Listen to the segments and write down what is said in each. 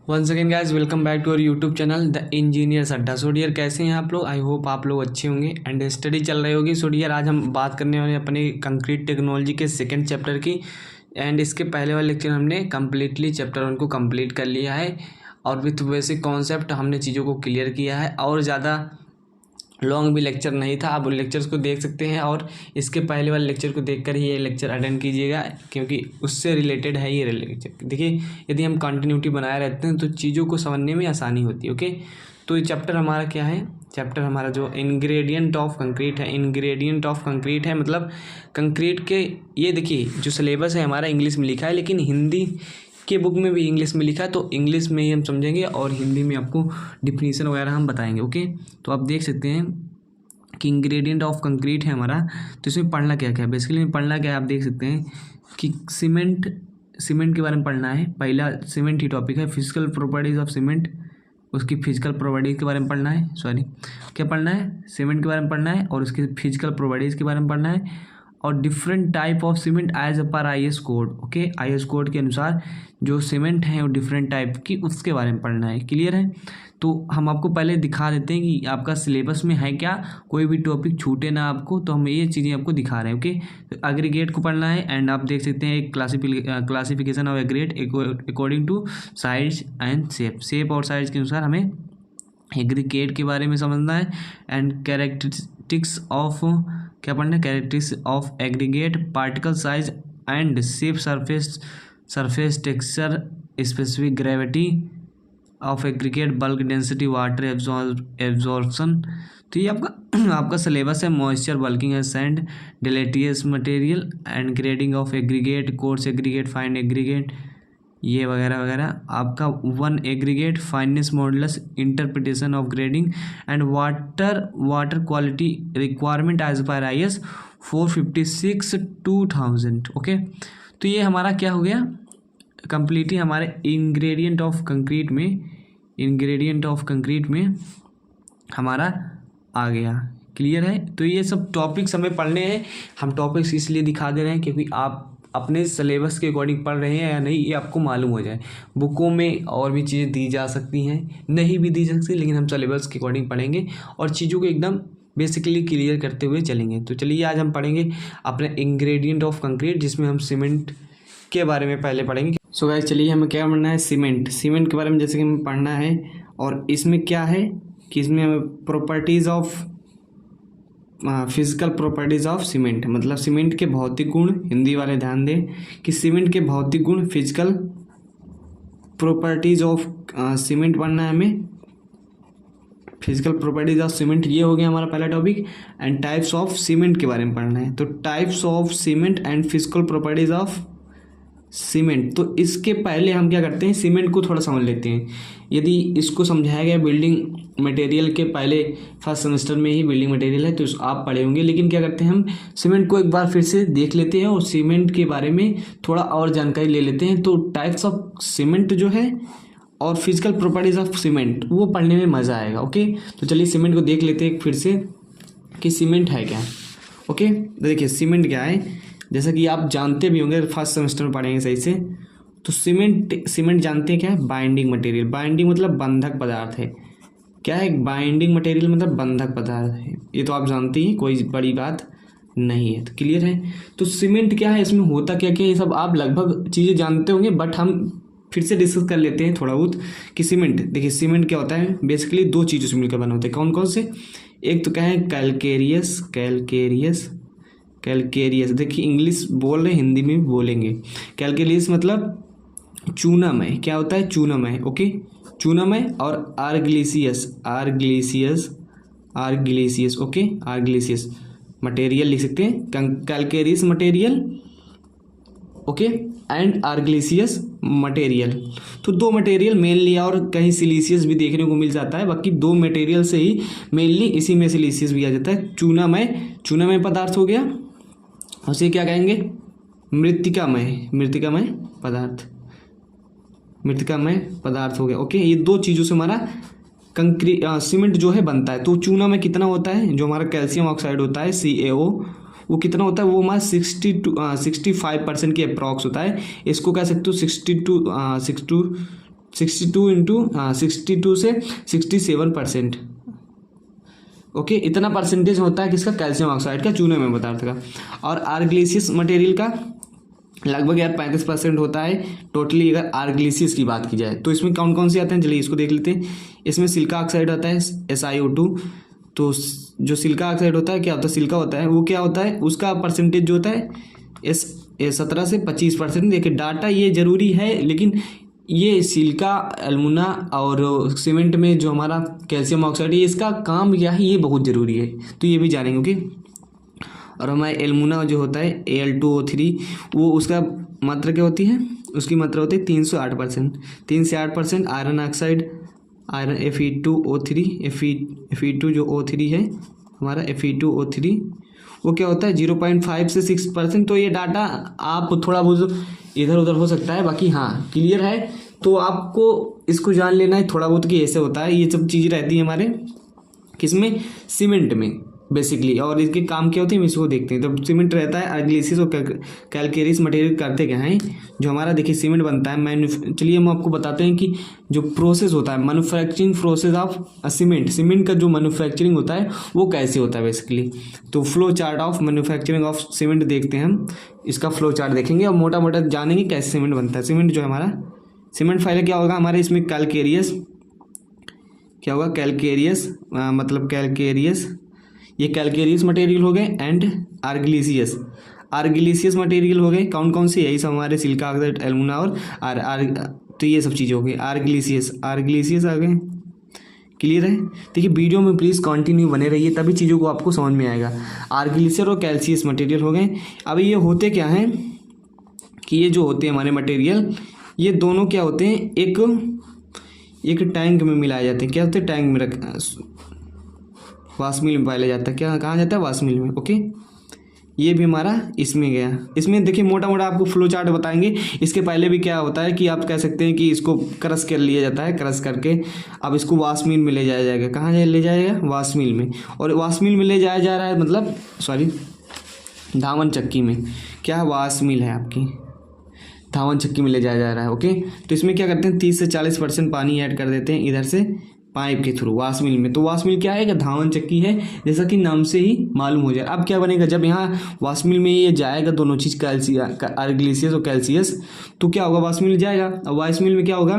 Once again guys, welcome back to our YouTube channel the engineers Adda. So dear, कैसे हैं आप लोग? I hope आप लोग अच्छे होंगे एंड स्टडी चल रही होगी। सो डियर, आज हम बात करने वाले हैं अपनी कंक्रीट टेक्नोलॉजी के सेकंड चैप्टर की। एंड इसके पहले वाले लेक्चर हमने कम्प्लीटली चैप्टर 1 को कंप्लीट कर लिया है और विथ बेसिक कॉन्सेप्ट हमने चीज़ों को क्लियर किया है और ज़्यादा लॉन्ग भी लेक्चर नहीं था। आप उन लेक्चर्स को देख सकते हैं और इसके पहले वाले लेक्चर को देखकर ही ये लेक्चर अटेंड कीजिएगा, क्योंकि उससे रिलेटेड है ये लेक्चर। देखिए, यदि हम कंटिन्यूटी बनाए रहते हैं तो चीज़ों को समझने में आसानी होती है। ओके, तो ये चैप्टर हमारा क्या है? चैप्टर हमारा जो इंग्रेडिएंट ऑफ कंक्रीट है। इंग्रेडिएंट ऑफ कंक्रीट है मतलब कंक्रीट के, ये देखिए जो सिलेबस है हमारा इंग्लिश में लिखा है, लेकिन हिंदी के बुक में भी इंग्लिश में लिखा है, तो इंग्लिश में ही हम समझेंगे और हिंदी में आपको डिफिनीशन वगैरह हम बताएंगे। ओके, तो आप देख सकते हैं कि इंग्रेडिएंट ऑफ कंक्रीट है हमारा। तो इसमें पढ़ना क्या क्या है? बेसिकली पढ़ना क्या है, आप देख सकते हैं कि सीमेंट के बारे में पढ़ना है। पहला सीमेंट ही टॉपिक है। फिजिकल प्रॉपर्टीज ऑफ सीमेंट, उसकी फिजिकल प्रॉपर्टीज़ के बारे में पढ़ना है। क्या पढ़ना है? सीमेंट के बारे में पढ़ना है और उसकी फिजिकल प्रॉपर्टीज़ के बारे में पढ़ना है। और different type of cement as पर IS code. Okay, IS code के अनुसार जो सीमेंट है वो डिफरेंट टाइप की, उसके बारे में पढ़ना है। क्लियर है? तो हम आपको पहले दिखा देते हैं कि आपका सिलेबस में है क्या, कोई भी टॉपिक छूटे ना आपको, तो हम ये चीज़ें आपको दिखा रहे हैं। ओके, तो एग्रीगेट को पढ़ना है एंड आप देख सकते हैं एक classification of aggregate according to size and shape और साइज के अनुसार हमें एग्रीगेट के बारे में समझना है। एंड कैरेक्टरिस्टिक्स ऑफ, क्या पढ़ना है? Characteristics of aggregate, particle size and shape, surface texture, specific gravity of aggregate, bulk density, water absorption. तो ये आपका सिलेबस है। मॉइस्चर, बल्किंग है, sand, deleterious material and grading of aggregate, coarse aggregate, fine aggregate, ये वगैरह वगैरह। आपका one aggregate, fineness modulus, interpretation of grading and water quality requirement as पर IS 456/2000। ओके, तो ये हमारा क्या हो गया? कंप्लीटली हमारे इंग्रेडिएंट ऑफ कंक्रीट में हमारा आ गया। क्लियर है? तो ये सब टॉपिक्स हमें पढ़ने हैं। हम टॉपिक्स इसलिए दिखा दे रहे हैं क्योंकि आप अपने सिलेबस के अकॉर्डिंग पढ़ रहे हैं या नहीं, ये आपको मालूम हो जाए। बुकों में और भी चीज़ें दी जा सकती हैं, नहीं भी दी जा सकती, लेकिन हम सिलेबस के अकॉर्डिंग पढ़ेंगे और चीज़ों को एकदम बेसिकली क्लियर करते हुए चलेंगे। तो चलिए, आज हम पढ़ेंगे अपने इंग्रेडिएंट ऑफ कंक्रीट, जिसमें हम सीमेंट के बारे में पहले पढ़ेंगे। सो गाइस, चलिए हमें क्या पढ़ना है? सीमेंट के बारे में जैसे कि हमें पढ़ना है। और इसमें क्या है कि इसमें हमें properties of physical properties of cement, मतलब सीमेंट के भौतिक गुण। हिंदी वाले ध्यान दें कि सीमेंट के भौतिक गुण, फिजिकल प्रॉपर्टीज़ ऑफ सीमेंट पढ़ना है हमें। फिजिकल प्रॉपर्टीज ऑफ सीमेंट, ये हो गया हमारा पहला topic. And types of cement के बारे में पढ़ना है। तो types of cement and physical properties of cement. तो इसके पहले हम क्या करते हैं, सीमेंट को थोड़ा समझ लेते हैं। यदि इसको समझाया गया बिल्डिंग मटेरियल के पहले फर्स्ट सेमेस्टर में ही बिल्डिंग मटेरियल है, तो आप पढ़े होंगे, लेकिन क्या करते हैं हम सीमेंट को एक बार फिर से देख लेते हैं और सीमेंट के बारे में थोड़ा और जानकारी ले लेते हैं। तो टाइप्स ऑफ सीमेंट जो है और फिजिकल प्रॉपर्टीज ऑफ सीमेंट, वो पढ़ने में मज़ा आएगा। ओके, तो चलिए सीमेंट को देख लेते हैं फिर से कि सीमेंट है क्या। ओके, देखिए सीमेंट क्या है, जैसा कि आप जानते भी होंगे, फर्स्ट सेमेस्टर में पढ़ेंगे सही से। तो सीमेंट जानते हैं क्या है? Binding material. बाइंडिंग मतलब बंधक पदार्थ है। क्या है? बाइंडिंग मटेरियल मतलब बंधक पदार्थ है। ये तो आप जानते ही, कोई बड़ी बात नहीं है। तो क्लियर है? तो सीमेंट क्या है, इसमें होता क्या क्या, ये सब आप लगभग चीज़ें जानते होंगे, बट हम फिर से डिस्कस कर लेते हैं थोड़ा बहुत कि सीमेंट। देखिए सीमेंट क्या होता है, बेसिकली दो चीज़ों से मिलकर बना होता है। कौन कौन से? एक तो क्या है, कैलकेरियस। देखिए इंग्लिश बोल रहे, हिंदी में भी बोलेंगे। कैलकेरियस मतलब चूनामय। क्या होता है? चूनामय। ओके, चूनामय। और आर्गिलिसियस। ओके, आर्गिलिसियस मटेरियल लिख सकते हैं। Calcareous material, okay, and argillaceous material. तो दो मटेरियल मेनली, और कहीं सिलीसियस भी देखने को मिल जाता है, बाकी दो मटेरियल से ही मेनली, इसी में सिलीसियस भी आ जाता है। चूनामय पदार्थ हो गया, उसे क्या कहेंगे? मृत्तिकामय पदार्थ हो गया। ओके, ये दो चीज़ों से हमारा सीमेंट जो है बनता है। तो चूना में कितना होता है, जो हमारा कैल्शियम ऑक्साइड होता है CaO, वो कितना होता है? वो हमारा 65% की अप्रॉक्स होता है। इसको कह सकते हो 62 से 67%। ओके, इतना परसेंटेज होता है किसका, कैल्शियम ऑक्साइड का, चूने में पदार्थ का। और आर्गिलिसियस मटेरियल का लगभग यार 35% होता है टोटली, अगर आर्गिलिसियस की बात की जाए। तो इसमें कौन कौन से आते हैं, चलिए इसको देख लेते हैं। इसमें सिलिका ऑक्साइड आता है, SiO2। तो जो सिलिका ऑक्साइड होता है, क्या होता है, सिलिका होता है, वो क्या होता है, उसका परसेंटेज जो होता है 17 से 25%। देखिए डाटा ये ज़रूरी है, लेकिन ये सिलिका, एल्युमिना और सीमेंट में जो हमारा कैल्शियम ऑक्साइड है, इसका काम क्या है, ये बहुत ज़रूरी है, तो ये भी जानेंगे। ओके, और हमारे एल्युमिना जो होता है Al2O3, वो उसका मात्रा क्या होती है, उसकी मात्रा होती है 308%। 3 से 8%। Iron oxide, iron Fe2O3, Fe2 जो O3 है हमारा, Fe2O3, वो क्या होता है 0.5 से 6%। तो ये डाटा आप थोड़ा बहुत इधर उधर हो सकता है, बाकी हाँ क्लियर है। तो आपको इसको जान लेना है थोड़ा बहुत कि ऐसे होता है, ये सब चीज़ रहती है हमारे किसमें, सीमेंट में बेसिकली। और इसके काम क्या होते हैं, हम इसको देखते हैं। तो सीमेंट रहता है, आर्गिलिसियस और कैलकेरियस मटेरियल करते क्या हैं, जो हमारा देखिए सीमेंट बनता है। चलिए हम आपको बताते हैं कि जो प्रोसेस होता है, मैन्युफैक्चरिंग प्रोसेस ऑफ सीमेंट का जो मैन्युफैक्चरिंग होता है वो कैसे होता है बेसिकली। तो flow chart of manufacturing of cement देखते हैं हम, इसका फ्लो चार्ट देखेंगे और मोटा मोटा जानेंगे कैसे सीमेंट बनता है। सीमेंट जो है हमारा, सीमेंट पहले क्या होगा हमारे, इसमें कैलकेरियस क्या होगा, कैलकेरियस मतलब कैलकेरियस, ये कैलकेरियस मटेरियल हो गए, एंड आर्गिलिसियस मटेरियल हो गए। कौन कौन से, यही सब हमारे सिलिका ऑक्साइड, एल्युमिना और तो ये सब चीज़ें हो गई। आर्गिलिसियस आ गए, क्लियर है। देखिए वीडियो में प्लीज़ कंटिन्यू बने रहिए, तभी चीज़ों को आपको समझ में आएगा। आर्गिलिसियस और कैल्शियस मटेरियल हो गए। अब ये होते क्या हैं कि ये जो होते हैं हमारे मटेरियल, ये दोनों क्या होते हैं, एक टैंक में मिलाए जाते हैं। क्या होते हैं, टैंक में वाश मिल में पाया जाता है। क्या कहाँ जाता है, वाश मिल में। ओके, ये भी हमारा इसमें गया। इसमें देखिए मोटा मोटा आपको फ्लो चार्ट बताएंगे। इसके पहले भी क्या होता है कि आप कह सकते हैं कि इसको क्रश कर लिया जाता है, क्रश करके अब इसको वाश मिल में ले जाया जाएगा। कहाँ ले जाएगा, वाश मिल में। और वाश मिल में ले जाया जा रहा है, मतलब सॉरी धावन चक्की में। क्या वाश मिल है आपकी, धावन चक्की में ले जाया जा रहा है। ओके, तो इसमें क्या करते हैं 30 से 40% पानी ऐड कर देते हैं इधर से पाइप के थ्रू वाश मिल में। तो वाश मिल क्या है, धावन चक्की है, जैसा कि नाम से ही मालूम हो जाए। अब क्या बनेगा, जब यहाँ वाश मिल में ये जाएगा दोनों चीज़, आर्गिलिसियस और कैल्शियस, तो क्या होगा, वाश मिल जाएगा। अब वाश मिल में क्या होगा,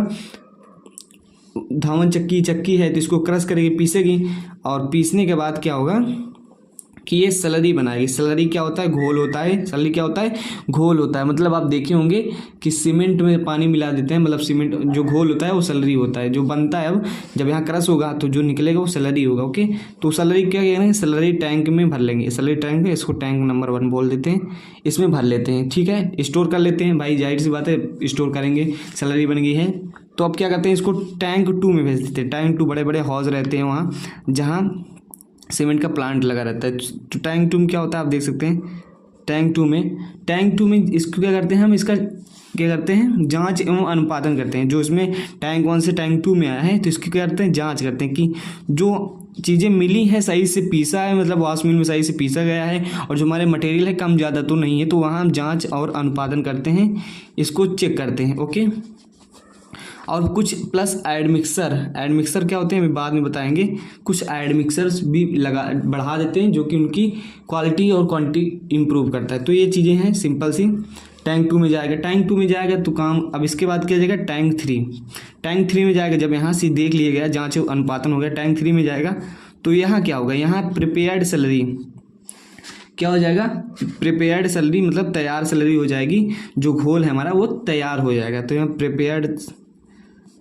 धावन चक्की है, तो इसको क्रश करेगी, पीसेगी, और पीसने के बाद क्या होगा कि ये स्लरी बनाएगी। स्लरी क्या होता है, घोल होता है। स्लरी क्या होता है, घोल होता है। मतलब आप देखे होंगे कि सीमेंट में पानी मिला देते हैं, मतलब सीमेंट जो घोल होता है वो स्लरी होता है, जो बनता है। अब जब यहाँ क्रश होगा तो जो निकलेगा वो स्लरी होगा। ओके, तो स्लरी क्या कह रहे हैं, स्लरी टैंक में भर लेंगे। स्लरी टैंक में, इसको टैंक नंबर 1 बोल देते हैं, इसमें भर लेते हैं। ठीक है, स्टोर कर लेते हैं भाई, जाहिर सी बात है स्टोर करेंगे, स्लरी बन गई है। तो अब क्या करते हैं, इसको टैंक 2 में भेज देते हैं। टैंक 2 बड़े बड़े हौज रहते हैं वहाँ, जहाँ सीमेंट का प्लांट लगा रहता है। तो टैंक 2 में क्या होता है, आप देख सकते हैं। टैंक टू में इसको क्या करते हैं, हम इसका क्या करते हैं, जांच एवं अनुपादन करते हैं। जो इसमें टैंक 1 से टैंक 2 में आया है, तो इसकी क्या करते हैं, जांच करते हैं कि जो चीज़ें मिली हैं सही से पीसा है, मतलब वाश मिल में सही से पीसा गया है, और जो हमारे मटेरियल है कम ज़्यादा तो नहीं है। तो वहाँ हम जाँच और अनुपादन करते हैं, इसको चेक करते हैं। ओके, और कुछ प्लस एडमिक्सर क्या होते हैं अभी बाद में बताएंगे। कुछ एडमिक्सर्स भी बढ़ा देते हैं, जो कि उनकी क्वालिटी और क्वांटिटी इंप्रूव करता है। तो ये चीज़ें हैं सिंपल सी। टैंक 2 में जाएगा, टैंक 2 में जाएगा तो काम, अब इसके बाद क्या जाएगा, टैंक 3 में जाएगा। जब यहाँ से देख लिया गया, जाँच अनुपातन हो गया, टैंक 3 में जाएगा, तो यहाँ क्या होगा, यहाँ प्रिपेयर्ड स्लरी क्या हो जाएगा, प्रिपेयर्ड स्लरी मतलब तैयार स्लरी हो जाएगी। जो घोल है हमारा वो तैयार हो जाएगा। तो यहाँ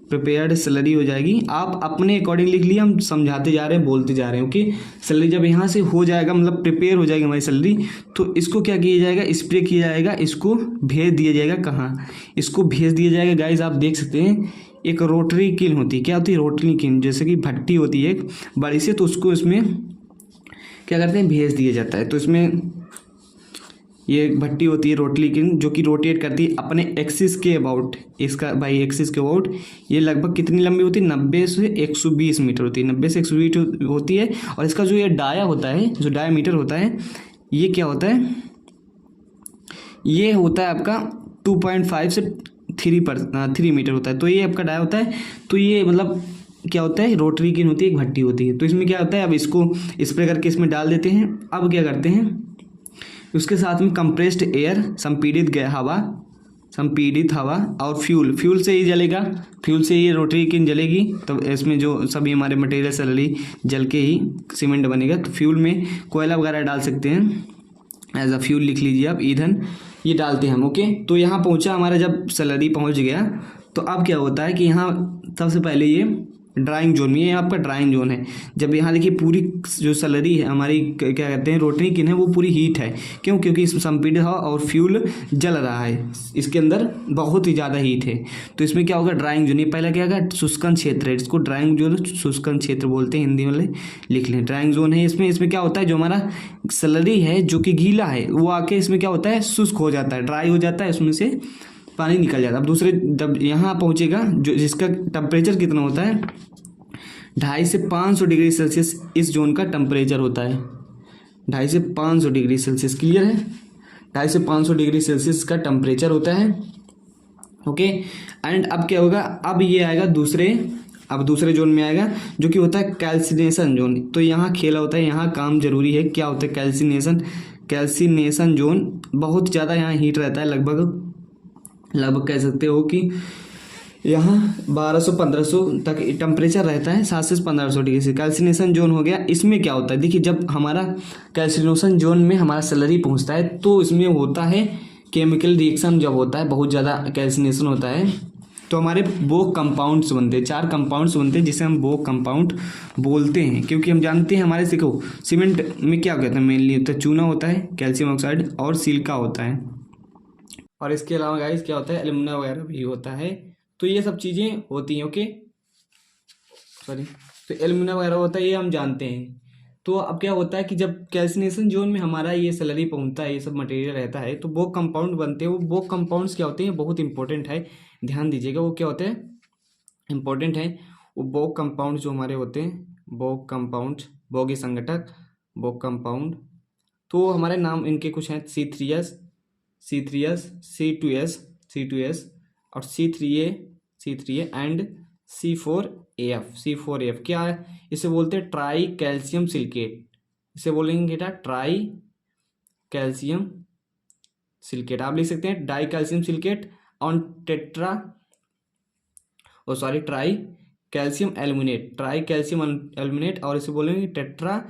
प्रिपेयर्ड स्लरी हो जाएगी। आप अपने अकॉर्डिंग लिख लिए, हम समझाते जा रहे हैं, बोलते जा रहे हैं। ओके, स्लरी जब यहाँ से हो जाएगा, मतलब प्रिपेयर हो जाएगी हमारी स्लरी, तो इसको क्या किया जाएगा, स्प्रे किया जाएगा, इसको भेज दिया जाएगा। कहाँ, इसको भेज दिया जाएगा गाइस, आप देख सकते हैं। एक रोटरी किल होती है, क्या होती है, रोटरी किल, जैसे कि भट्टी होती है एक बड़ी से, तो उसको इसमें क्या करते हैं, भेज दिया जाता है। तो इसमें ये भट्टी होती है रोटरी किल, जो कि रोटेट करती है अपने एक्सिस के अबाउट, इसका बाई एक्सिस के अबाउट। ये लगभग कितनी लंबी होती है, 90 से 120 मीटर होती है, 90 से 120 होती है। और इसका जो ये डाया होता है, जो डायमीटर होता है, ये क्या होता है, ये होता है आपका 2.5 से 3 मीटर होता है। तो ये आपका डाया होता है। तो ये मतलब क्या होता है, रोटरी की होती है, एक भट्टी होती है। तो इसमें क्या होता है, अब इसको स्प्रे करके इसमें डाल देते हैं। अब क्या करते हैं, उसके साथ में कंप्रेस्ड एयर, संपीड़ित हवा और फ्यूल से ही जलेगा, फ्यूल से ये रोटरी की जलेगी। तो इसमें जो सभी हमारे मटेरियल सैलरी जल के ही सीमेंट बनेगा। तो फ्यूल में कोयला वगैरह डाल सकते हैं, एज अ फ्यूल लिख लीजिए आप, ईंधन ये डालते हैं हम। ओके, तो यहाँ पहुँचा हमारा, जब सैलरी पहुँच गया तो अब क्या होता है कि यहाँ सबसे पहले ये ड्राइंग जोन में, ये आपका ड्राइंग जोन है। जब यहाँ देखिए पूरी जो सैलरी है हमारी, क्या कहते हैं, रोटरी की है, वो पूरी हीट है। क्यों? क्योंकि इसमें संपीड़ित हवा और फ्यूल जल रहा है, इसके अंदर बहुत ही ज़्यादा हीट है। तो इसमें क्या होगा, ड्राइंग जोन, ये पहला क्या होगा, शुष्कन क्षेत्र है, इसको ड्राइंग जोन शुष्कन क्षेत्र बोलते हैं, हिंदी वाले लिख लें। ड्राइंग जोन है इसमें क्या होता है, जो हमारा सैलरी है जो कि गीला है, वो आके इसमें क्या होता है, शुष्क हो जाता है, ड्राई हो जाता है, उसमें से पानी निकल जाता है। अब दूसरे, जब यहाँ पहुँचेगा, जो जिसका टेम्परेचर कितना होता है, 250 से 500 डिग्री सेल्सियस इस जोन का टेम्परेचर होता है। 250 से 500 डिग्री सेल्सियस, क्लियर है? 250 से 500 डिग्री सेल्सियस का टेम्परेचर होता है। ओके, एंड अब क्या होगा, अब ये आएगा दूसरे जोन में आएगा, जो कि होता है कैल्सिनेशन जोन। तो यहाँ खेला होता है, यहाँ काम जरूरी है। क्या होता है कैल्सिनेशन जोन, बहुत ज़्यादा यहाँ हीट रहता है, लगभग कह सकते हो कि यहाँ 1200-1500 तक टेम्परेचर रहता है, 700 से 1500 डिग्री से कैल्सिनेशन जोन हो गया। इसमें क्या होता है, देखिए, जब हमारा कैल्सिनेशन जोन में हमारा सैलरी पहुँचता है तो इसमें होता है केमिकल रिएक्शन। जब होता है, बहुत ज़्यादा कैल्सिनेशन होता है, तो हमारे बोक कंपाउंड्स बनते हैं, 4 कंपाउंड्स बनते हैं, जिसे हम बोक कंपाउंड बोलते हैं। क्योंकि हम जानते हैं हमारे, देखो, सीमेंट में क्या कहते हैं, मेनली होता है चूना होता है, कैल्शियम ऑक्साइड और सिलिका होता है, और इसके अलावा गाइस क्या होता है, एल्यूमिना वगैरह भी होता है। तो ये सब चीज़ें होती हैं। ओके, सॉरी, तो एल्यूमिना वगैरह होता है, ये हम जानते हैं। तो अब क्या होता है कि जब कैल्सिनेशन जोन में हमारा ये सैलरी पहुंचता है, ये सब मटेरियल रहता है, तो बोक कंपाउंड बनते हैं। वो बोक कंपाउंड्स क्या होते हैं, बहुत इंपॉर्टेंट है, ध्यान दीजिएगा। वो क्या होते हैं, इंपॉर्टेंट है। वो बोक कंपाउंड जो हमारे होते हैं, बोक कंपाउंड, बोगी संगठक, बोक कंपाउंड, तो हमारे नाम इनके कुछ हैं, C3S, C2S और C3A एंड C4AF। क्या है, इसे बोलते हैं ट्राई कैल्शियम सिलिकेट। इसे बोलेंगे बेटा ट्राई कैल्शियम सिलिकेट। आप लिख सकते हैं die calcium silicate on try calcium aluminate, और इसे बोलेंगे टेट्रा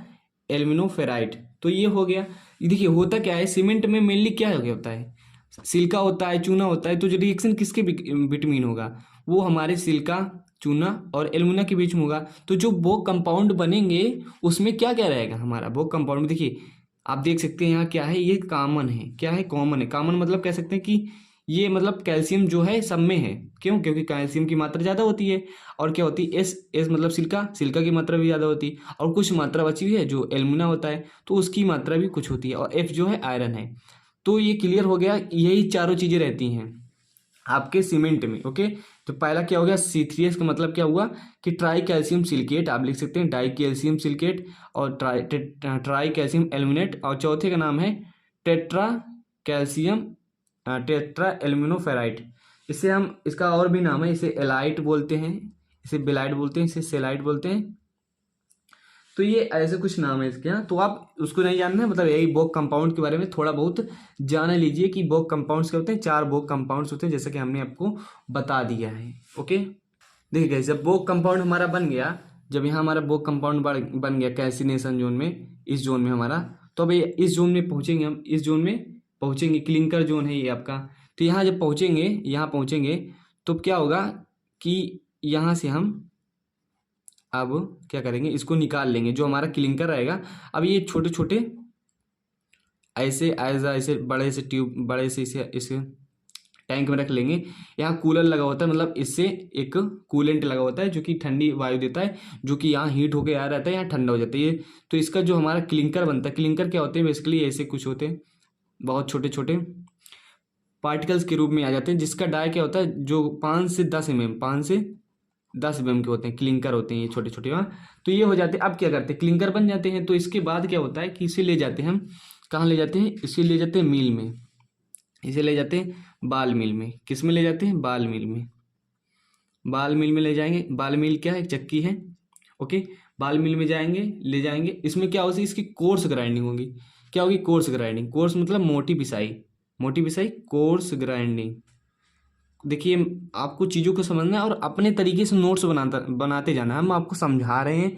एल्यूमिनोफेराइड। तो ये हो गया। देखिए, होता क्या है, सीमेंट में मेनली क्या होता है, सिलिका होता है, चूना होता है। तो जो रिएक्शन किसके बिटवीन होगा, वो हमारे सिलिका, चूना और एल्यूमिना के बीच में होगा। तो जो बोक कंपाउंड बनेंगे उसमें क्या क्या रहेगा, हमारा बोक कंपाउंड में देखिए, आप देख सकते हैं यहाँ क्या है, ये कॉमन है। क्या है, कॉमन है। कॉमन मतलब कह सकते हैं कि ये मतलब कैल्शियम जो है सब में है। क्यों? क्योंकि कैल्शियम की मात्रा ज़्यादा होती है। और क्या होती है, एस मतलब सिलिका की मात्रा भी ज़्यादा होती है, और कुछ मात्रा बची हुई है जो एल्यूमिना होता है, तो उसकी मात्रा भी कुछ होती है, और एफ जो है आयरन है। तो ये क्लियर हो गया, यही चारों चीज़ें रहती हैं आपके सीमेंट में। ओके, तो पहला क्या हो गया, C3S का मतलब क्या हुआ कि ट्राई कैल्शियम सिलिकेट, आप लिख सकते हैं डाई कैल्शियम सिलिकेट, और ट्राई कैल्शियम एल्यूमिनेट, और चौथे का नाम है टेट्रा एल्यूमिनोफेराइड। इसे हम, इसका और भी नाम है, इसे एलाइट बोलते हैं, इसे बेलाइट बोलते हैं, इसे सेलाइट बोलते हैं। तो ये ऐसे कुछ नाम है इसके। यहाँ तो आप उसको नहीं जानना है, मतलब यही बोक कंपाउंड के बारे में थोड़ा बहुत जान लीजिए कि बोक कंपाउंड्स क्या होते हैं। 4 बोक कंपाउंड्स होते हैं, जैसे कि हमने आपको बता दिया है। ओके, देखिए जब बोक कंपाउंड हमारा बन गया, जब यहाँ हमारा बोक कंपाउंड बन गया कैल्सिनेशन जोन में, इस जोन में हमारा, तो अब इस जोन में पहुँचेंगे हम, इस जोन में पहुँचेंगे, क्लिंकर जोन है ये आपका। तो यहाँ जब यहाँ पहुँचेंगे तो क्या होगा कि यहाँ से हम अब क्या करेंगे, इसको निकाल लेंगे, जो हमारा क्लिंकर रहेगा। अब ये छोटे छोटे ऐसे बड़े से इस टैंक में रख लेंगे। यहाँ कूलर लगा होता है, मतलब इससे एक कूलेंट लगा होता है जो कि ठंडी वायु देता है, जो कि यहाँ हीट होकर आ रहता है, यहाँ ठंडा हो जाता है ये। तो इसका जो हमारा क्लिंकर बनता है, क्लिंकर क्या होते हैं बेसिकली, ऐसे कुछ होते हैं, बहुत छोटे छोटे पार्टिकल्स के रूप में आ जाते हैं, जिसका डाई क्या होता है, जो 5 से 10 mm के होते हैं, क्लिंकर होते हैं ये छोटे छोटे। वहाँ तो ये हो जाते हैं। अब क्या करते हैं, क्लिंकर बन जाते हैं। तो इसके बाद क्या होता है कि इसे ले जाते हैं हम, कहाँ ले जाते हैं, इसे ले जाते हैं मिल में। इसे ले जाते हैं बाल मिल में। किस में ले जाते हैं? बाल मिल में। बाल मिल में ले जाएंगे। बाल मिल क्या है? चक्की है। ओके, बाल मिल में जाएंगे, ले जाएंगे। इसमें क्या होगी? इसकी कोर्स ग्राइंडिंग होगी। क्या होगी? Course grinding. कोर्स मतलब मोटी पिसाई, मोटी पिसाई, कोर्स ग्राइंडिंग। देखिए, आपको चीज़ों को समझना है और अपने तरीके से नोट्स बनाते जाना है। हम आपको समझा रहे हैं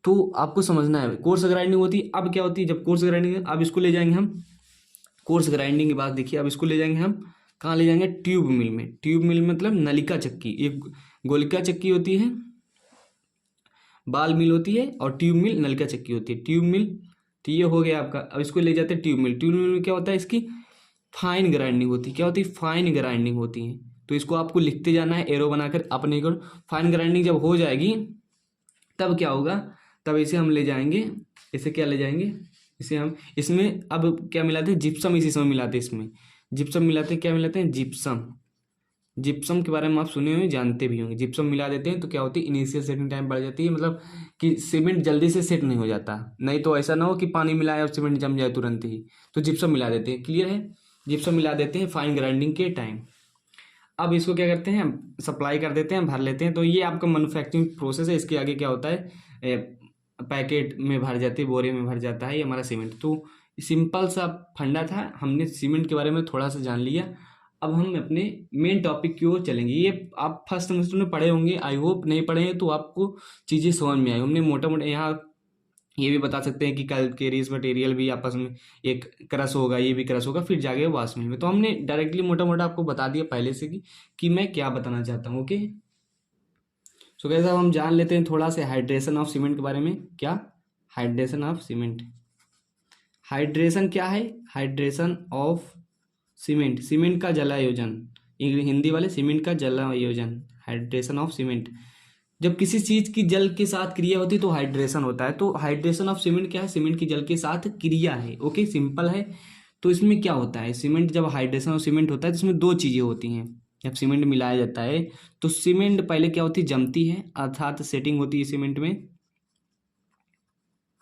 तो आपको समझना है। कोर्स ग्राइंडिंग होती है। अब क्या होती है? जब कोर्स ग्राइंडिंग, अब इसको ले जाएंगे हम, कोर्स ग्राइंडिंग के बाद देखिए अब इसको ले जाएंगे हम कहाँ? ले जाएंगे ट्यूब मिल में। ट्यूब मिल मतलब नलिका चक्की। एक गोलिका चक्की होती है, बाल मिल होती है, और ट्यूब मिल नलिका चक्की होती है। ट्यूब मिल, तो ये हो गया आपका। अब इसको ले जाते हैं ट्यूब मिल। ट्यूब मिल में क्या होता है? इसकी फाइन ग्राइंडिंग होती है। क्या होती है? फाइन ग्राइंडिंग होती है। तो इसको आपको लिखते जाना है एरो बनाकर अपने को। फाइन ग्राइंडिंग जब हो जाएगी तब क्या होगा? तब इसे हम ले जाएंगे, इसे क्या ले जाएंगे? इसे हम, इसमें अब क्या मिलाते हैं? जिप्सम इसी समय मिलाते हैं। इसमें जिप्सम मिलाते हैं। क्या मिलाते हैं? जिप्सम। जिप्सम के बारे में आप सुने हुए, जानते भी होंगे। जिप्सम मिला देते हैं तो क्या होती है? इनिशियल सेटिंग टाइम बढ़ जाती है, मतलब कि सीमेंट जल्दी से सेट नहीं हो जाता। नहीं तो ऐसा ना हो कि पानी मिलाए और सीमेंट जम जाए तुरंत ही। तो जिप्सम मिला देते हैं। क्लियर है? जिप्सम मिला देते हैं फाइन ग्राइंडिंग के टाइम। अब इसको क्या करते हैं? सप्लाई कर देते हैं, भर लेते हैं। तो ये आपका मैन्युफैक्चरिंग प्रोसेस है। इसके आगे क्या होता है? पैकेट में भर जाती है, बोरे में भर जाता है ये हमारा सीमेंट। तो सिंपल सा फंडा था, हमने सीमेंट के बारे में थोड़ा सा जान लिया। अब हम अपने मेन टॉपिक की ओर चलेंगे। ये आप फर्स्ट सेमेस्टर में पढ़े होंगे, आई होप। नहीं पढ़े हैं तो आपको चीज़ें समझ में आई। हमने मोटा मोटा यहाँ ये भी बता सकते हैं कि कैलकेरियस मटेरियल भी आपस में एक क्रश होगा, ये भी क्रश होगा, फिर जाके वाष्प में। तो हमने डायरेक्टली मोटा मोटा आपको बता दिया पहले से कि मैं क्या बताना चाहता हूँ। ओके, सो गाइस अब हम जान लेते हैं थोड़ा सा हाइड्रेशन ऑफ सीमेंट के बारे में। क्या? Hydration of cement. हाइड्रेशन क्या है? हाइड्रेशन ऑफ सीमेंट, सीमेंट का जलायोजन। हिंदी वाले सीमेंट का जलायोजन, हाइड्रेशन ऑफ सीमेंट। जब किसी चीज की जल के साथ क्रिया होती है तो हाइड्रेशन होता है। तो हाइड्रेशन ऑफ सीमेंट क्या है? सीमेंट की जल के साथ क्रिया है। ओके, सिंपल है। तो इसमें क्या होता है? सीमेंट जब हाइड्रेशन ऑफ सीमेंट होता है तो इसमें दो चीजें होती हैं। जब सीमेंट मिलाया जाता है तो सीमेंट पहले क्या होती है? जमती है, अर्थात सेटिंग होती है सीमेंट में।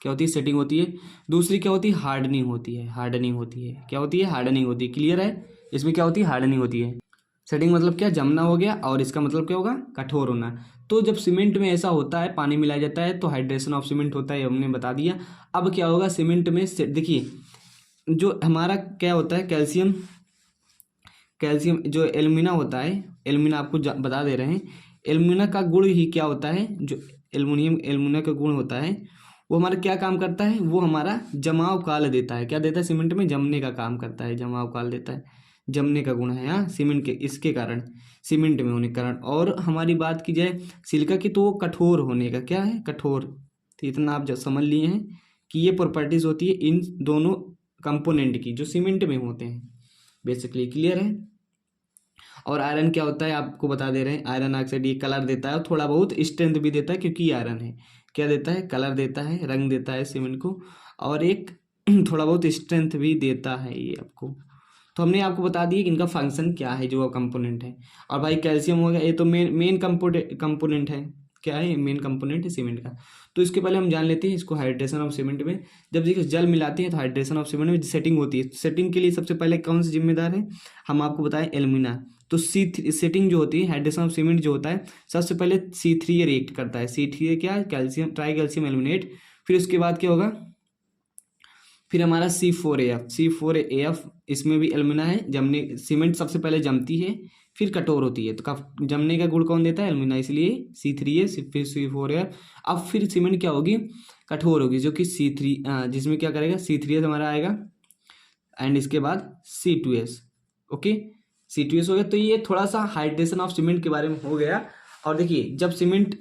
क्या होती है? सेटिंग होती है। दूसरी क्या होती है? हार्डनिंग होती है। हार्डनिंग होती है। क्या होती है? हार्डनिंग होती है। क्लियर है? इसमें क्या होती है? हार्डनिंग होती है। सेटिंग मतलब क्या? जमना हो गया, और इसका मतलब क्या होगा? कठोर होना। तो जब सीमेंट में ऐसा होता है, पानी मिलाया जाता है तो हाइड्रेशन ऑफ सीमेंट होता है, हमने बता दिया। अब क्या होगा? सीमेंट में देखिए जो हमारा क्या होता है? कैल्शियम, कैल्शियम जो एल्यूमिना होता है, एल्यूमिना आपको बता दे रहे हैं। एल्यूमिना का गुण ही क्या होता है? जो एल्युमिनियम एल्यूमिना का गुण होता है वो हमारा क्या काम करता है? वो हमारा जमाव काल देता है। क्या देता है? सीमेंट में जमने का काम करता है, जमाव काल देता है। जमने का गुण है यहाँ सीमेंट के, इसके कारण, सीमेंट में होने के कारण। और हमारी बात की जाए सिलिका की तो वो कठोर होने का, क्या है? कठोर। तो इतना आप जब समझ लिए हैं कि ये प्रॉपर्टीज होती है इन दोनों कंपोनेंट की जो सीमेंट में होते हैं बेसिकली। क्लियर है? और आयरन क्या होता है आपको बता दे रहे हैं। आयरन ऑक्साइड ये कलर देता है और थोड़ा बहुत स्ट्रेंथ भी देता है, क्योंकि ये आयरन है। क्या देता है? कलर देता है, रंग देता है सीमेंट को, और एक थोड़ा बहुत स्ट्रेंथ भी देता है ये आपको। तो हमने आपको बता दिया कि इनका फंक्शन क्या है, जो कंपोनेंट है। और भाई कैल्शियम हो गया, ये तो मेन कंपोनेंट है। क्या है? मेन कंपोनेंट है सीमेंट का। तो इसके पहले हम जान लेते हैं इसको हाइड्रेशन ऑफ सीमेंट में। जब देखिए जल मिलाते हैं तो हाइड्रेशन ऑफ सीमेंट में सेटिंग होती है। सेटिंग के लिए सबसे पहले कौन सा जिम्मेदार है? हम आपको बताएं, एल्यूमिना। तो सेटिंग जो होती है हाइड्रेशन ऑफ सीमेंट जो होता है, सबसे पहले C3 रिएक्ट करता है। C3 क्या है? Calcium, try calcium aluminate. फिर उसके बाद क्या होगा? फिर हमारा C4AF, इसमें भी एल्यूमिना है। जमने सीमेंट सबसे पहले जमती है फिर कठोर होती है। तो जमने का गुण कौन देता है? एल्यूमिना, इसलिए C3A फिर C4AF। अब फिर सीमेंट क्या होगी? कठोर होगी, जो कि C3 जिसमें क्या करेगा? C3S हमारा आएगा, एंड इसके बाद C2S। ओके, C2S हो गया। तो ये थोड़ा सा हाइड्रेशन ऑफ सीमेंट के बारे में हो गया। और देखिए जब सीमेंट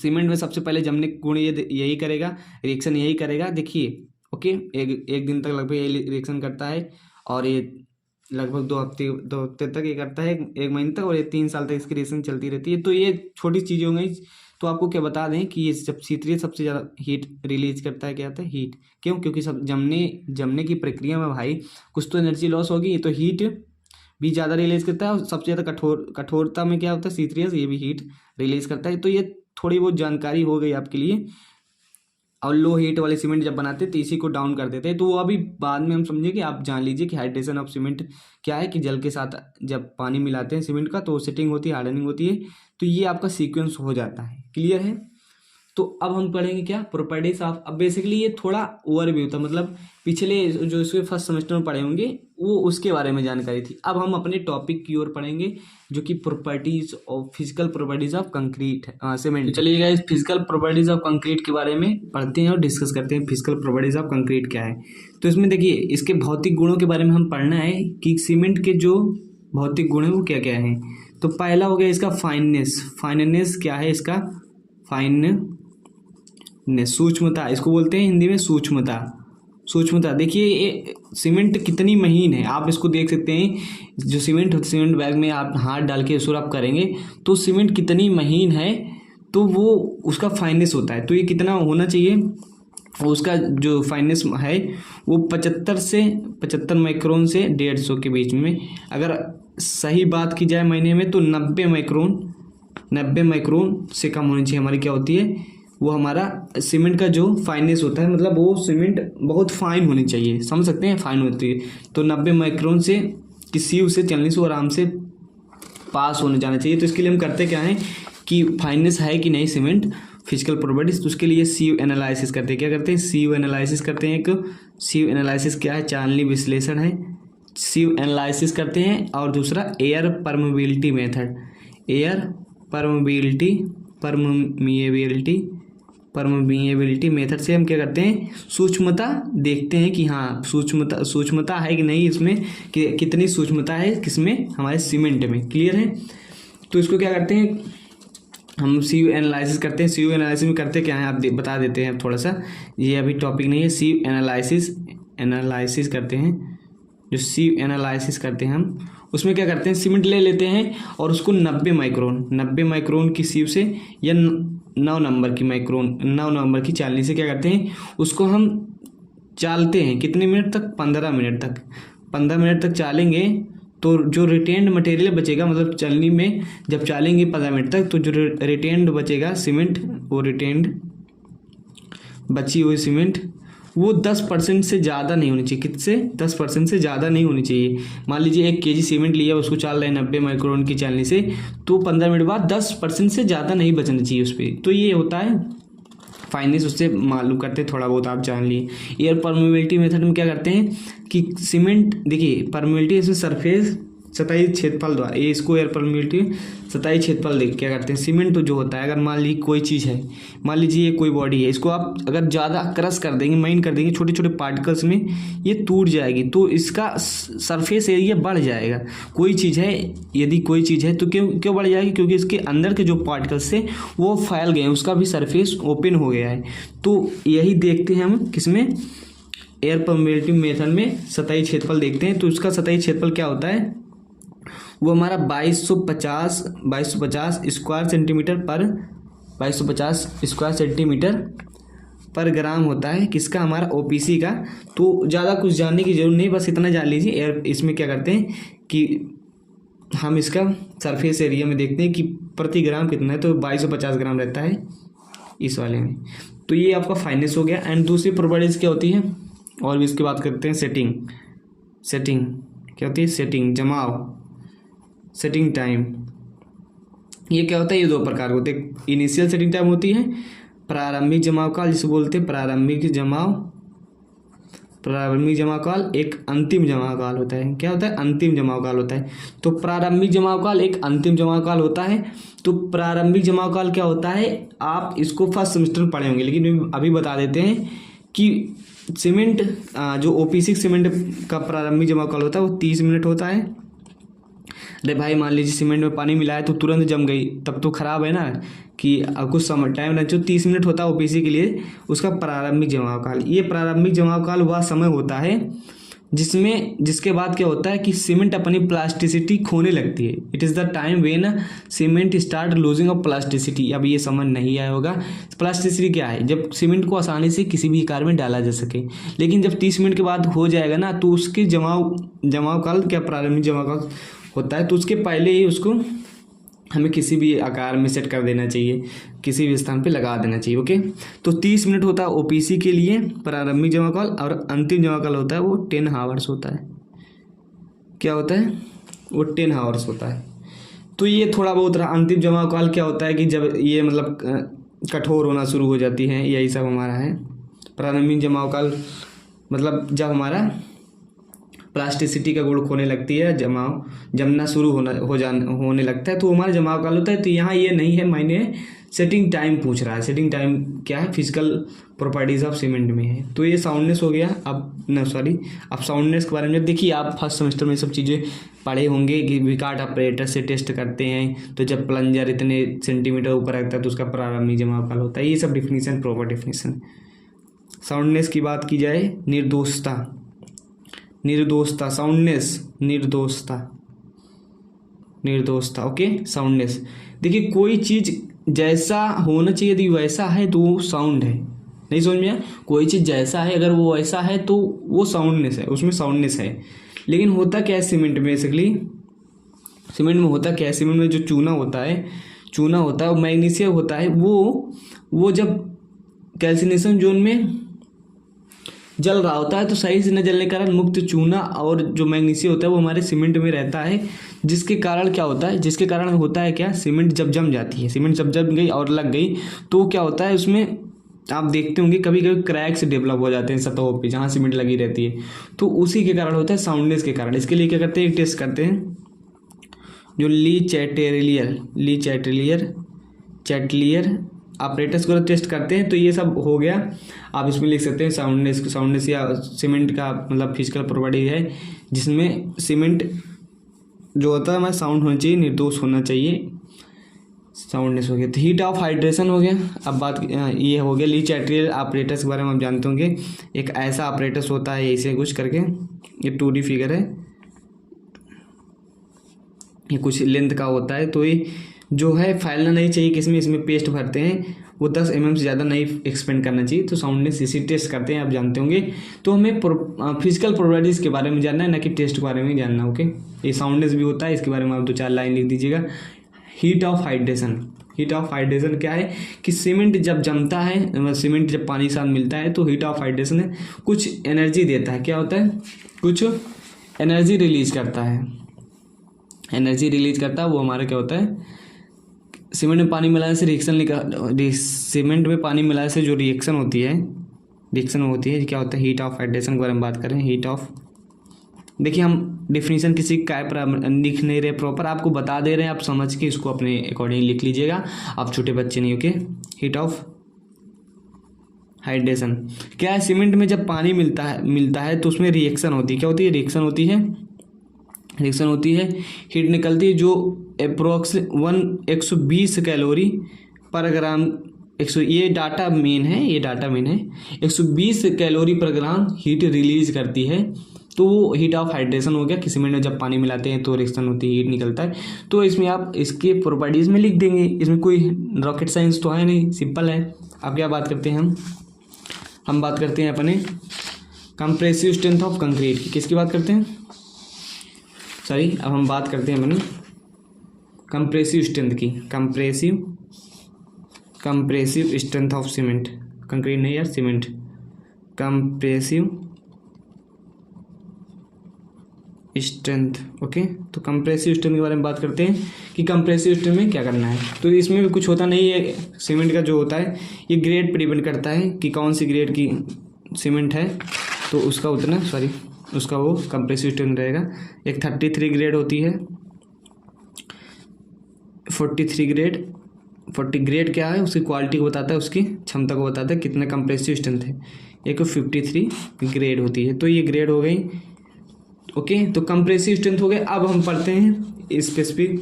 में सबसे पहले जमने गुण ये यही करेगा, रिएक्शन यही करेगा। देखिए ओके, एक दिन तक लगभग ये रिएक्शन करता है, और ये लगभग 2 हफ्ते तक ये करता है, 1 महीने तक, और ये 3 साल तक इसकी रिएक्शन चलती रहती है। तो ये छोटी चीज़ें हो गई। तो आपको क्या बता दें कि ये जब C3 सबसे ज़्यादा हीट रिलीज करता है, क्या आता है? हीट। क्यों? क्योंकि सब जमने की प्रक्रिया में भाई कुछ तो एनर्जी लॉस होगी, ये तो हीट भी ज़्यादा रिलीज करता है। और सबसे ज़्यादा कठोरता में क्या होता है? C3S, ये भी हीट रिलीज करता है। तो ये थोड़ी बहुत जानकारी हो गई आपके लिए। और लो हीट वाले सीमेंट जब बनाते तो इसी को डाउन कर देते हैं। तो वो अभी बाद में हम समझेंगे, आप जान लीजिए कि हाइड्रेशन ऑफ सीमेंट क्या है, कि जल के साथ जब पानी मिलाते हैं सीमेंट का तो सेटिंग होती है, हार्डनिंग होती है। तो ये आपका सीक्वेंस हो जाता है। क्लियर है। तो अब हम पढ़ेंगे क्या, प्रॉपर्टीज ऑफ। अब बेसिकली ये थोड़ा ओवरव्यू था, मतलब पिछले जो इसके फर्स्ट सेमेस्टर में पढ़े होंगे वो उसके बारे में जानकारी थी। अब हम अपने टॉपिक की ओर पढ़ेंगे जो कि properties of physical properties of concrete cement. चलिए guys, physical properties of concrete के बारे में पढ़ते हैं और डिस्कस करते हैं फिजिकल प्रॉपर्टीज ऑफ कंक्रीट क्या है। तो इसमें देखिए, इसके भौतिक गुणों के बारे में हम पढ़ना है कि सीमेंट के जो भौतिक गुण है वो क्या क्या है। तो पहला हो गया इसका फाइननेस। फाइननेस क्या है इसका, फाइन सूक्ष्मता, इसको बोलते हैं हिंदी में सूक्ष्मता। सूक्ष्मता देखिए, ये सीमेंट कितनी महीन है आप इसको देख सकते हैं। जो सीमेंट होता है, सीमेंट बैग में आप हाथ डाल के इसको आप करेंगे तो सीमेंट कितनी महीन है, तो वो उसका फाइननेस होता है। तो ये कितना होना चाहिए, उसका जो फाइननेस है वो 75 माइक्रोन से 150 के बीच में। अगर सही बात की जाए महीने में तो 90 माइक्रोन से कम होनी चाहिए हमारी क्या होती है, वो हमारा सीमेंट का जो फाइननेस होता है, मतलब वो सीमेंट बहुत फाइन होनी चाहिए, समझ सकते हैं, फाइन होती है। तो 90 माइक्रोन से किसी उसे चलने से आराम से पास होने जाना चाहिए। तो इसके लिए हम करते क्या हैं कि फाइननेस है कि नहीं सीमेंट, फिजिकल प्रॉपर्टीज, तो उसके लिए सीयू एनालिसिस करते हैं। क्या करते हैं, सीयू एनालिसिस करते हैं। एक सीयू एनालिसिस क्या है, चालनी विश्लेषण है, सीयू एनालिसिस करते हैं। और दूसरा air permeability method, air permeability method से हम क्या करते हैं, सूक्ष्मता देखते हैं कि हाँ सूक्ष्मता है कि नहीं इसमें, कि कितनी सूक्ष्मता है किसमें, हमारे सीमेंट में। क्लियर है। तो इसको क्या करते हैं, हम सीयू एनालिसिस करते हैं। सीयू एनालिसिस में करते क्या है आप बता देते हैं थोड़ा सा, ये अभी टॉपिक नहीं है। सीयू एनालिसिस करते हैं, जो सीयू एनालिसिस करते हैं हम उसमें क्या करते हैं, सीमेंट ले लेते हैं और उसको 90 माइक्रोन की सीयू से या 9 नंबर की चालनी से क्या करते हैं, उसको हम चालते हैं। कितने मिनट तक, 15 मिनट तक चालेंगे। तो जो रिटेन्ड मटेरियल बचेगा, मतलब चलनी में जब चालेंगे 15 मिनट तक, तो जो रिटेन्ड बचेगा सीमेंट, वो रिटेन्ड बची हुई सीमेंट वो 10% से ज़्यादा नहीं होनी चाहिए। कितने, 10% से ज़्यादा नहीं होनी चाहिए। मान लीजिए 1 kg सीमेंट लिया, उसको चाल रहे हैं 90 माइक्रोन की चालनी से, तो 15 मिनट बाद 10% से ज़्यादा नहीं बचना चाहिए उस पर। तो ये होता है फाइननेस, उससे मालूम करते हैं, थोड़ा बहुत आप जान लिए। एयर परमेबिलिटी मेथड में क्या करते हैं कि सीमेंट, देखिए परमेबिलिटी इसमें सरफेस सतही क्षेत्रफल द्वारा, ये इसको एयर परमेबिलिटी सतही क्षेत्रफल देख क्या करते हैं। सीमेंट तो जो होता है, अगर मान लीजिए कोई चीज़ है, मान लीजिए ये कोई बॉडी है, इसको आप अगर ज़्यादा क्रश कर देंगे, माइन कर देंगे, छोटे छोटे पार्टिकल्स में ये टूट जाएगी, तो इसका सरफेस एरिया बढ़ जाएगा। कोई चीज़ है, यदि कोई चीज़ है तो क्यों बढ़ जाएगी, क्योंकि इसके अंदर के जो पार्टिकल्स थे वो फैल गए, उसका भी सरफेस ओपन हो गया है। तो यही देखते हैं हम किसमें, एयर परमेबिलिटी मेथड में सतही क्षेत्रफल देखते हैं। तो उसका सतही क्षेत्रफल क्या होता है, वो हमारा 2250 स्क्वायर सेंटीमीटर पर ग्राम होता है। किसका, हमारा ओपीसी का। तो ज़्यादा कुछ जानने की जरूरत नहीं, बस इतना जान लीजिए। एयर इसमें क्या करते हैं कि हम इसका सरफेस एरिया में देखते हैं कि प्रति ग्राम कितना है, तो 2250 ग्राम रहता है इस वाले में। तो ये आपका फाइननेस हो गया। एंड दूसरी प्रॉपर्टीज क्या होती है, और भी इसकी बात करते हैं। सेटिंग क्या होती है, सेटिंग टाइम। ये क्या होता है, ये 2 प्रकार होते हैं। इनिशियल सेटिंग टाइम होती है, प्रारंभिक जमाव काल जिसे बोलते हैं प्रारंभिक जमाव काल। एक अंतिम जमाव काल होता है। क्या होता है, अंतिम जमाव काल होता है। तो प्रारंभिक जमाव काल, एक अंतिम जमाव काल होता है। तो प्रारंभिक जमाव काल क्या होता है, आप इसको फर्स्ट सेमेस्टर में पढ़े होंगे, लेकिन अभी बता देते हैं कि सीमेंट जो ओपीसी सीमेंट का प्रारंभिक जमाव काल होता है वो 30 मिनट होता है। अरे भाई मान लीजिए सीमेंट में पानी मिलाया तो तुरंत जम गई, तब तो खराब है ना, कि कुछ समय टाइम ना, जो 30 मिनट होता है ओपीसी के लिए, उसका प्रारंभिक जमाव काल। ये प्रारंभिक जमाव काल वह समय होता है जिसके बाद क्या होता है कि सीमेंट अपनी प्लास्टिसिटी खोने लगती है। It is the time when cement start losing of plasticity. अब ये समझ नहीं आया होगा, प्लास्टिसिटी क्या है, जब सीमेंट को आसानी से किसी भी आकार में डाला जा सके। लेकिन जब 30 मिनट के बाद हो जाएगा ना, तो उसके जमाव काल क्या, प्रारंभिक जमाव काल होता है। तो उसके पहले ही उसको हमें किसी भी आकार में सेट कर देना चाहिए, किसी भी स्थान पे लगा देना चाहिए। ओके, तो 30 मिनट होता है ओपीसी के लिए प्रारंभिक जमा कॉल, और अंतिम जमा कॉल होता है वो 10 आवर्स होता है। क्या होता है वो 10 आवर्स होता है। तो ये थोड़ा बहुत रहा। अंतिम जमा कॉल क्या होता है कि जब ये मतलब कठोर होना शुरू हो जाती है, यही सब हमारा है। प्रारंभिक जमा कॉल मतलब जब हमारा प्लास्टिसिटी का गुण खोने लगती है, जमना शुरू होने लगता है, तो हमारा जमाव काल होता है। तो यहाँ ये नहीं है, मैंने सेटिंग टाइम पूछ रहा है। सेटिंग टाइम क्या है, फिजिकल प्रॉपर्टीज ऑफ सीमेंट में है। तो ये साउंडनेस हो गया। अब साउंडनेस के बारे में देखिए, आप फर्स्ट सेमेस्टर में सब चीज़ें पढ़े होंगे कि विकार्ट ऑपरेटर से टेस्ट करते हैं, तो जब प्लंजर इतने सेंटीमीटर ऊपर रखता है तो उसका प्रारंभिक जमाव काल होता है। ये सब डिफिनीसन, प्रॉपर डिफिनीसन। साउंडनेस की बात की जाए, निर्दोषता, साउंडनेस, निर्दोषता। Okay, soundness. देखिए, कोई चीज़ जैसा होना चाहिए यदि वैसा है तो वो साउंड है। नहीं समझ में आया? कोई चीज़ जैसा है अगर वो वैसा है तो वो साउंडनेस है, उसमें साउंडनेस है। लेकिन होता क्या है सीमेंट में, बेसिकली सीमेंट में होता क्या है, सीमेंट में जो चूना होता है वो मैग्नीशियम होता है, वो जब कैल्सिनेशन जोन में जल रहा होता है तो सही से न जलने के कारण मुक्त चूना और जो मैग्नीशियम होता है वो हमारे सीमेंट में रहता है, जिसके कारण होता है क्या, सीमेंट जब जम जाती है, सीमेंट जब जम गई और लग गई तो क्या होता है, उसमें आप देखते होंगे कभी कभी क्रैक्स डेवलप हो जाते हैं सतहों पे जहाँ सीमेंट लगी रहती है। तो उसी के कारण होता है, साउंडनेस के कारण। इसके लिए क्या करते हैं, एक टेस्ट करते हैं जो ली चैटलियर ऑपरेटर्स को टेस्ट करते हैं। तो ये सब हो गया। आप इसमें लिख सकते हैं साउंडनेस या सीमेंट का मतलब फिजिकल प्रॉपर्टी है, जिसमें सीमेंट जो होता है हमारा साउंड होना चाहिए, निर्दोष होना चाहिए। साउंडनेस हो गया। तो हीट ऑफ हाइड्रेशन हो गया। अब बात ये हो गया ली चैटलियर ऑपरेटर्स के बारे में आप जानते होंगे। एक ऐसा ऑपरेटर्स होता है ऐसे कुछ करके, ये 2D फिगर है, ये कुछ लेंथ का होता है। तो ये जो है फैलना नहीं चाहिए, किसमें, इसमें पेस्ट भरते हैं, वो 10 mm से ज़्यादा नहीं एक्सपेंड करना चाहिए। तो साउंडनेस इसी टेस्ट करते हैं, आप जानते होंगे। तो हमें फिजिकल प्रॉपर्टीज़ के बारे में जानना है, ना कि टेस्ट के बारे में जानना। ओके, ये साउंडनेस भी होता है, इसके बारे में आप 2-4 लाइन लिख दीजिएगा। हीट ऑफ हाइड्रेशन क्या है कि सीमेंट जब जमता है, सीमेंट जब पानी के साथ मिलता है तो हीट ऑफ हाइड्रेशन है, कुछ एनर्जी देता है। क्या होता है, कुछ एनर्जी रिलीज करता है, वो हमारा क्या होता है, सीमेंट में पानी मिलाने से सीमेंट में पानी मिलाने से जो रिएक्शन होती है क्या होता है, हीट ऑफ हाइड्रेशन के बारे में बात करें। हीट ऑफ, देखिए हम डिफिनीशन किसी का लिख नहीं रहे प्रॉपर, आपको बता दे रहे हैं, आप समझ के इसको अपने अकॉर्डिंग लिख लीजिएगा, आप छोटे बच्चे नहीं। ओके, हीट ऑफ हाइड्रेशन क्या है, सीमेंट में जब पानी मिलता है तो उसमें रिएक्शन होती है। क्या होती है, रिएक्शन होती है, हीट निकलती है जो अप्रोक्स 120 कैलोरी पर ग्राम, ये डाटा मेन है, 120 कैलोरी पर ग्राम हीट रिलीज करती है। तो वो हीट ऑफ हाइड्रेशन हो गया कि सीमेंट में जब पानी मिलाते हैं तो रिएक्शन होती है, हीट निकलता है। तो इसमें आप इसके प्रॉपर्टीज़ में लिख देंगे, इसमें कोई रॉकेट साइंस तो है नहीं, सिंपल है। अब क्या बात करते हैं हम बात करते हैं अपने कंप्रेसिव स्ट्रेंथ ऑफ कंक्रीट की। किसकी बात करते हैं, अब हम बात करते हैं अपने कंप्रेसिव स्ट्रेंथ की। Compressive strength of cement, concrete नहीं यार, सीमेंट। Compressive strength. ओके, तो कंप्रेसिव स्ट्रेंथ के बारे में बात करते हैं कि कंप्रेसिव स्ट्रेंथ में क्या करना है। तो इसमें भी कुछ होता नहीं है, सीमेंट का जो होता है ये ग्रेड पर डिपेंड करता है कि कौन सी ग्रेड की सीमेंट है, तो उसका उसका वो कंप्रेसिव स्ट्रेंथ रहेगा। एक 33 ग्रेड होती है, 40 ग्रेड क्या है, उसकी क्वालिटी को बताता है, उसकी क्षमता को बताता है कितना कंप्रेसिव स्ट्रेंथ है। एक 53 ग्रेड होती है। तो ये ग्रेड हो गई। ओके, तो कंप्रेसिव स्ट्रेंथ हो गए। अब हम पढ़ते हैं स्पेसिफिक,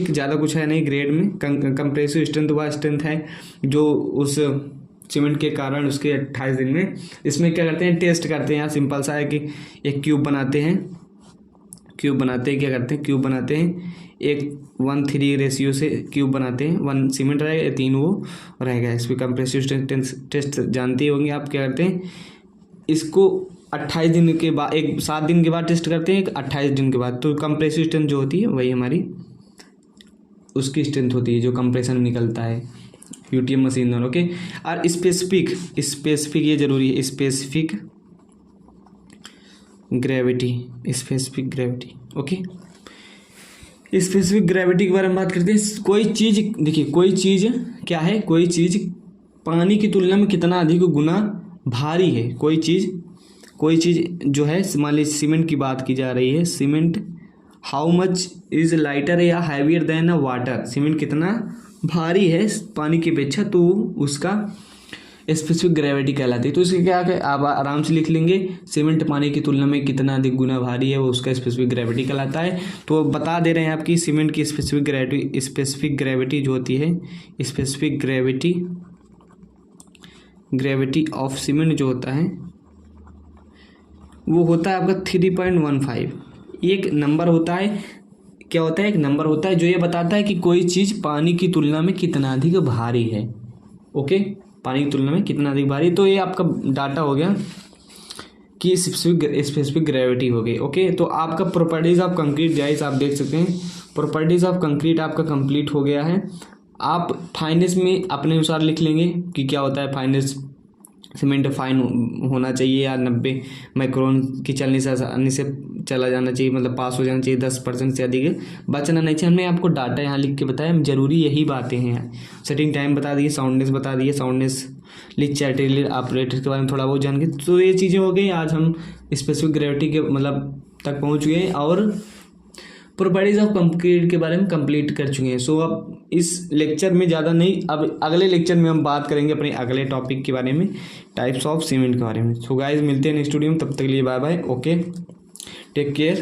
ज़्यादा कुछ है नहीं ग्रेड में। कंप्रेसिव स्ट्रेंथ वह स्ट्रेंथ है जो उस सीमेंट के कारण उसके 28 दिन में, इसमें क्या करते हैं, टेस्ट करते हैं। यहाँ सिंपल सा है कि एक क्यूब बनाते हैं, क्या करते हैं, एक 1:3 रेशियो से क्यूब बनाते हैं। 1 सीमेंट रहेगा, 3 वो रहेगा। इस पर कंप्रेसिव स्ट्रेंथ टेस्ट जानते होंगे आप। क्या करते हैं, इसको 28 दिन के बाद, 7 दिन के बाद टेस्ट करते हैं, 28 दिन के बाद। तो कंप्रेसिव स्ट्रेंथ जो होती है वही हमारी उसकी स्ट्रेंथ होती है जो कंप्रेशन में निकलता है, यूटीएम मशीन दोनों। ओके, और स्पेसिफिक ये जरूरी है, specific gravity. Okay, specific gravity के बारे में बात करते हैं। कोई चीज़, देखिए कोई चीज़ क्या है, कोई चीज़ पानी की तुलना में कितना अधिक गुना भारी है। कोई चीज़ जो है, मान लीजिए सीमेंट की बात की जा रही है, cement how much is lighter या heavier than a water, cement कितना भारी है पानी की अपेक्षा, तो उसका स्पेसिफिक ग्रेविटी कहलाती है। तो इसके क्या है, आप आराम से लिख लेंगे, सीमेंट पानी की तुलना में कितना अधिक गुना भारी है वो उसका स्पेसिफिक ग्रेविटी कहलाता है। तो बता दे रहे हैं आपकी सीमेंट की स्पेसिफिक ग्रेविटी जो होती है, स्पेसिफिक ग्रेविटी ऑफ सीमेंट जो होता है वो होता है आपका 3.15। एक नंबर होता है, क्या होता है, एक नंबर होता है जो ये बताता है कि कोई चीज़ पानी की तुलना में कितना अधिक भारी है। ओके, पानी की तुलना में कितना अधिक भारी, तो ये आपका डाटा हो गया कि स्पेसिफिक ग्रेविटी हो गई। ओके, तो आपका प्रॉपर्टीज़ ऑफ कंक्रीट गाइस आप देख सकते हैं, प्रॉपर्टीज़ ऑफ कंक्रीट आपका कंप्लीट हो गया है। आप फाइनेंस में अपने अनुसार लिख लेंगे कि क्या होता है फाइनेंस, सीमेंट फाइन होना चाहिए या 90 माइक्रोन की चलने से चला जाना चाहिए, मतलब पास हो जाना चाहिए, 10% से अधिक बचना नहीं चाहिए। हमने आपको डाटा यहाँ लिख के बताया, जरूरी यही बातें हैं। सेटिंग टाइम बता दिए, साउंडनेस बता दिए, साउंडनेस लिच ऑपरेटर के बारे में थोड़ा बहुत जान गए। तो ये चीज़ें हो गई। आज हम स्पेसिफिक ग्रेविटी के मतलब तक पहुँच गए और प्रॉपर्टीज ऑफ कंक्रीट के बारे में कंप्लीट कर चुके हैं। सो अब इस लेक्चर में ज़्यादा नहीं, अब अगले लेक्चर में हम बात करेंगे अपने अगले टॉपिक के बारे में, टाइप्स ऑफ सीमेंट के बारे में। सो गाइस मिलते हैं नेक्स्ट वीडियो में, तब तक के लिए bye bye. Okay, take care.